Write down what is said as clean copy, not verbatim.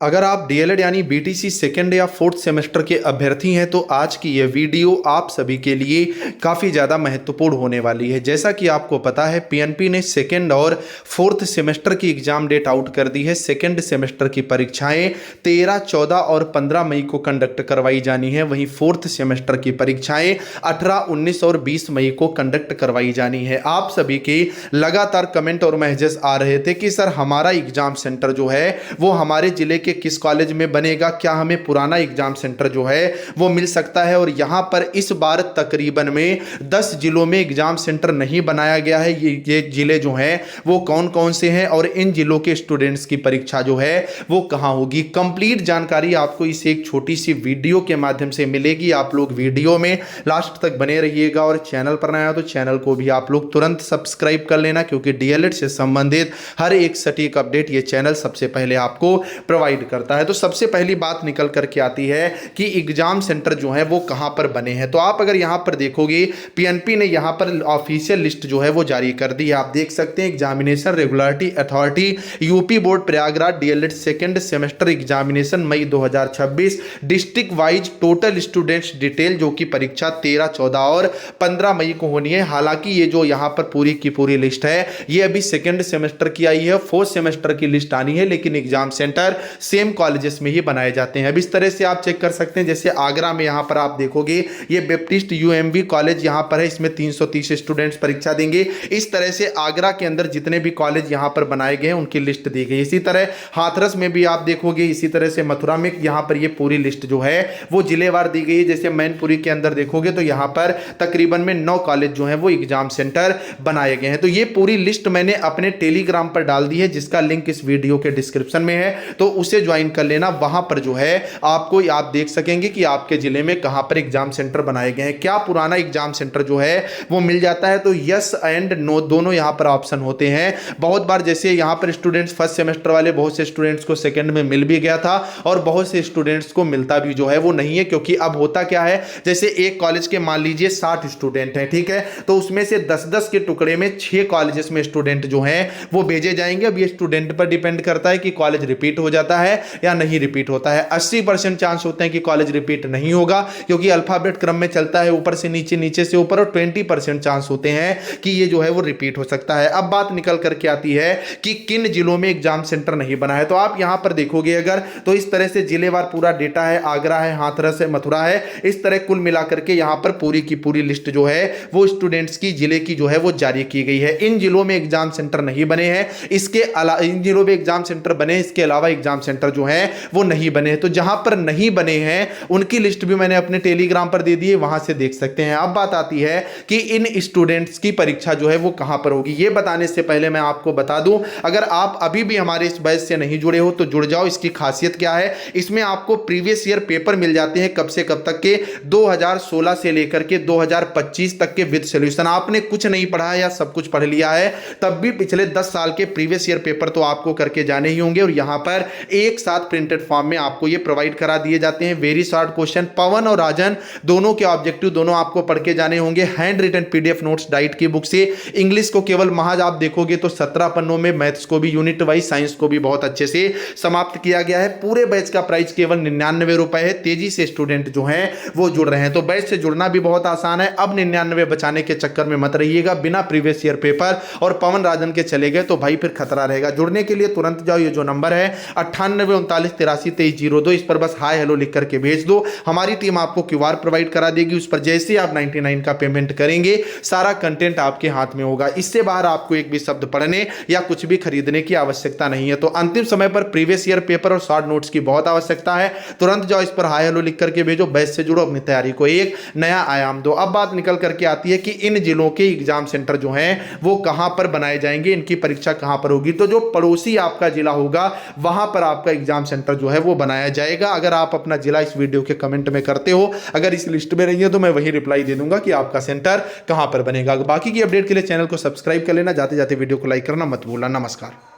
अगर आप डीएलएड यानी बीटीसी सेकेंड या फोर्थ सेमेस्टर के अभ्यर्थी हैं तो आज की यह वीडियो आप सभी के लिए काफ़ी ज़्यादा महत्वपूर्ण होने वाली है। जैसा कि आपको पता है पीएनपी ने सेकेंड और फोर्थ सेमेस्टर की एग्जाम डेट आउट कर दी है। सेकेंड सेमेस्टर की परीक्षाएं 13, 14 और 15 मई को कंडक्ट करवाई जानी है। वहीं फोर्थ सेमेस्टर की परीक्षाएं 18, 19 और 20 मई को कंडक्ट करवाई जानी है। आप सभी के लगातार कमेंट और मैसेजेस आ रहे थे कि सर हमारा एग्जाम सेंटर जो है वो हमारे जिले के किस कॉलेज में बनेगा, क्या हमें पुराना एग्जाम सेंटर जो है वो मिल सकता है। और यहां पर इस बार तकरीबन में 10 जिलों में एग्जाम सेंटर नहीं बनाया गया है। ये जिले जो हैं वो कौन कौन से हैं और इन जिलों के स्टूडेंट्स की परीक्षा जो है वो कहां होगी, कंप्लीट जानकारी आपको इस एक छोटी सी वीडियो के माध्यम से मिलेगी। आप लोग वीडियो में लास्ट तक बने रहिएगा और चैनल पर नया हो तो चैनल को भी आप लोग तुरंत सब्सक्राइब कर लेना, क्योंकि डीएलएड से संबंधित हर एक सटीक अपडेट ये चैनल सबसे पहले आपको प्रोवाइड करता है। तो सबसे पहली बात निकल करके आती है कि एग्जाम सेंटर जो है वो कहां पर बने हैं। तो आप अगर यहां पर देखोगे पीएनपी ने यहां पर ऑफिशियल लिस्ट जो है वो जारी कर दी है। आप देख सकते हैं examination regulatory authority UP board Prayagraj DElEd second semester examination May 2026 district wise total students detail, जो कि परीक्षा 13, 14 और 15 मई को होनी है। हालांकि ये जो यहां पर पूरी की पूरी लिस्ट है ये अभी सेकंड सेमेस्टर की आई है, फोर्थ सेमेस्टर की लिस्ट आनी है, लेकिन एग्जाम सेंटर सेम कॉलेजेस में ही बनाए जाते हैं। अब इस तरह से आप चेक कर सकते हैं, जैसे आगरा में यहां पर आप देखोगे ये बैप्टिस्ट यूएमवी कॉलेज यहां पर है, इसमें 330 स्टूडेंट्स परीक्षा देंगे। इस तरह से आगरा के अंदर जितने भी कॉलेज यहां पर बनाए गए हैं उनकी लिस्ट दी गई। इसी तरह हाथरस में भी आप देखोगे, इसी तरह से मथुरा में यहां पर ये पूरी लिस्ट जो है वो जिलेवार दी गई है। जैसे मैनपुरी के अंदर देखोगे तो यहां पर तकरीबन में 9 कॉलेज जो है वो एग्जाम सेंटर बनाए गए हैं। तो ये पूरी लिस्ट मैंने अपने टेलीग्राम पर डाल दी है, जिसका लिंक इस वीडियो के डिस्क्रिप्शन में है, तो उसे ज्वाइन कर लेना। वहां पर जो है आपको आप देख सकेंगे कि आपके जिले में कहां पर एग्जाम सेंटर बनाए गए हैं। क्या पुराना एग्जाम सेंटर जो है वो मिल जाता है, तो यस एंड नो दोनों यहां पर ऑप्शन होते हैं। बहुत बार जैसे यहां पर स्टूडेंट्स फर्स्ट सेमेस्टर वाले बहुत से स्टूडेंट्स को सेकंड में मिल भी गया था और बहुत से स्टूडेंट्स को मिलता भी जो है वो नहीं है, क्योंकि अब होता क्या है, जैसे एक कॉलेज के मान लीजिए 60 स्टूडेंट हैं, ठीक है, तो उसमें से 10-10 के टुकड़े में 6 कॉलेजेस में स्टूडेंट जो हैं वो भेजे जाएंगे। अब ये स्टूडेंट पर डिपेंड करता है कि कॉलेज रिपीट हो जाता है या नहीं रिपीट होता है। 80% चांस होते हैं कि कॉलेज रिपीट नहीं होगा, क्योंकि अल्फाबेट क्रम में चलता है ऊपर से नीचे, नीचे से ऊपर, और 20% चांस होते हैं कि ये जो है वो रिपीट हो सकता है। अब बात निकल करके आती है कि किन जिलों में एग्जाम सेंटर नहीं बना है। तो आप यहां पर देखोगे अगर, तो इस तरह से जिलेवार पूरा डेटा है, आगरा है, हाथरस है, मथुरा है, इस तरह कुल मिलाकर के यहां पर पूरी की पूरी लिस्ट जो है वो स्टूडेंट्स की जिले की जो है वो जारी की गई है। इन जिलों में एग्जाम सेंटर नहीं बने हैं, इसके अलावा इन जिलों में एग्जाम सेंटर बने, इसके अलावा एग्जाम सेंटर जो है वो नहीं बने हैं। तो जहां पर नहीं बने हैं उनकी लिस्ट भी मैंने अपने टेलीग्राम पर दे दी है, वहां से देख सकते हैं। अब बात आती है कि इन स्टूडेंट्स की परीक्षा जो है वो कहां पर होगी। ये बताने से पहले मैं आपको बता दूं, अगर आप अभी भी हमारे इस बैच से नहीं जुड़े हो तो जुड़ जाओ। इसकी खासियत क्या है, इसमें आपको प्रीवियस ईयर पेपर मिल जाते हैं, कब से कब तक के, 2016 से लेकर के 2025 तक के विद सॉल्यूशन। आपने कुछ नहीं पढ़ा है या सब कुछ पढ़ लिया है तब भी पिछले 10 साल के प्रीवियस ईयर पेपर तो आपको करके जाने ही होंगे, और यहां पर एक साथ प्रिंटेड फॉर्म में आपको ये प्रोवाइड करा दिए जाते हैं। वेरी शॉर्ट क्वेश्चन, पवन और राजन दोनों के ऑब्जेक्टिव दोनों आपको पढ़ के जाने होंगे। Hand written PDF notes DIET की बुक से इंग्लिश को केवल महज आप देखोगे तो 17 पन्नों में, मैथ्स को भी यूनिट वाइज, साइंस को भी बहुत अच्छे से समाप्त किया गया है। पूरे बैच का प्राइस केवल 99 रुपए है। तेजी से स्टूडेंट जो हैं वो जुड़ रहे हैं, तो बैच से जुड़ना भी बहुत आसान है। अब 99 बचाने के चक्कर में मत रहिएगा, बिना प्रीवियस ईयर पेपर और पवन राजन के चले गए तो भाई फिर खतरा रहेगा। जुड़ने के लिए तुरंत जाओ, ये जो नंबर है 9839832302, इस पर बस हाय हेलो लिख करके भेज दो। हमारी टीम आपको क्यूआर प्रोवाइड करा देगी, उस पर जैसे ही आप 99 का पेमेंट करेंगे सारा कंटेंट आपके हाथ में होगा। इससे बाहर आपको एक भी शब्द पढ़ने या कुछ भी खरीदने की आवश्यकता नहीं है। तो अंतिम समय पर प्रीवियस ईयर पेपर और शॉर्ट नोट्स की बहुत आवश्यकता है। तुरंत जाओ, इस पर हाय हेलो लिख करके भेजो, बैच से जुड़ो, अपनी तैयारी को एक नया आयाम दो। अब बात निकल करके आती है कि इन जिलों के एग्जाम सेंटर जो हैं वो कहां पर बनाए जाएंगे, इनकी परीक्षा कहां पर होगी। तो जो पड़ोसी आपका जिला होगा वहां पर आपका एग्जाम सेंटर जो है वो बनाया जाएगा। अगर आप अपना जिला इस वीडियो के कमेंट में करते हो, अगर इस लिस्ट में रही है तो मैं वही रिप्लाई दे दूंगा कि आपका सेंटर कहां पर बनेगा। बाकी की अपडेट के लिए चैनल को सब्सक्राइब कर लेना, जाते जाते वीडियो को लाइक करना मत भूलना। नमस्कार।